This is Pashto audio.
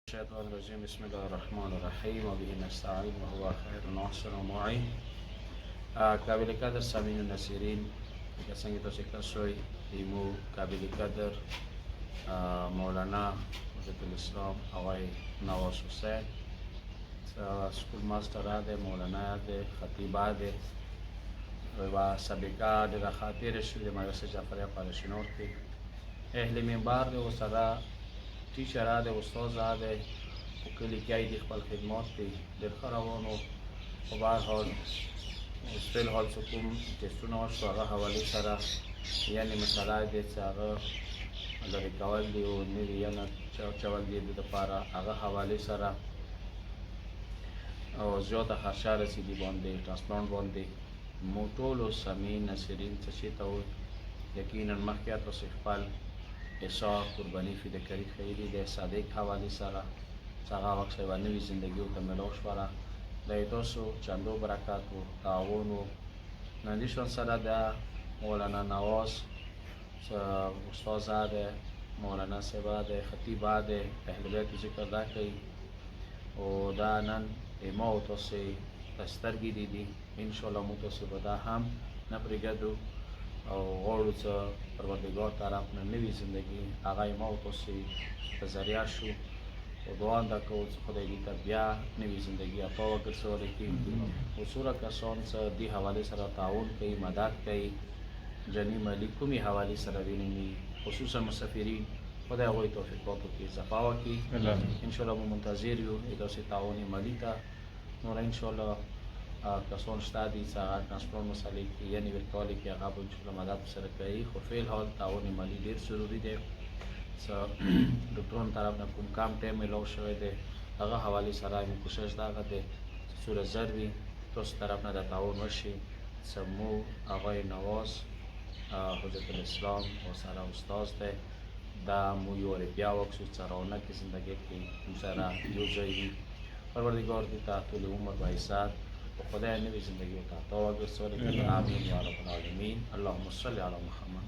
الشيطان الرجيم بسم الله الرحمن الرحيم وبه نستعين وهو خير ناصر ومعين. قابل قدر سامعین و ناصرین که څنګه تاسو کښوي دیمو قابل قدر مولانا حضرت الاسلام آقای نواز حسین سکول ماستر ده مولانا ده خطیب ده و سابقه ده خاطر شده مدرسه جعفریه پالشینور کې اهل منبر ده و سره ټیچر ده استاد ده او کلی کې د خپل خدمات دي د خروانو په بهر حال فی الحال څه کوم ټیسټونه وشو هغه حوالې سره یعنې مسله دې چې هغه لرې کول دي او نوي یا نه چول دي د دپاره هغه حوالې سره او زیاته خرچه رسېدي باندې ټرانسپلانټ باندې مو ټولو سامعین ناصرین څه شي ته وایي یقینا مخکې تاسو خپل احسا قربانی فداکاری خیلی د صادق حوالې سره څنګه وخت یوه نوې زندګي ورته میلاو شوله د تاسو چندو برکات و تعاون و نندیشان سره د مولانا نواز استاد ده مولانا صاحب ده خطیب ده اهل بیت ذکر دا کوي او دا نن ما او تاسو سترګې دي انشاءالله مو تاسو به دا هم نه پرېږدو او غواړو چې پروردګار طرف نه نوې زندګي هغه ما او تاسو په ذریعه شو او دعا دا کوو چې خدای دې ته بیا نوې زندګي عطا وګرځولی کېږي او څومره کسان چې دې حوالې سره تعاون کوي مدد کوي جاني مالي کومې حوالې سره ویني خصوصا مسافرین خدای هغوی توفیقاتو کې اضافه وکړي انشاءالله مو منتظر یو د داسې تعاون مالي ته نور انشاءالله کسان شته دي چې هغه ټرانسپورټ مسلې کې یعنې ورکولې کې هغه به انشاءالله مدد سره کوي خو فی الحال تعاون مالي ډېر ضروري دی چې ډاکټرانو طرف نه کوم کم ټایم میلاو شوی دی هغه حوالې سره مو کوشش دغه دی چې څومره زر وي تاسو طرف نه د تعاون وشي چې مو آقای نواز حضرت الاسلام او سره استاد دی دا مو یو وارې بیا وکړو چې رونقې زندګۍ کې مو سره یو ځای وي پروردګار دې ته طول عمر و عزت و خدای نوې زندګي ورته عطا وګرځولي آمین یا رب العالمین اللهم صل علی محمد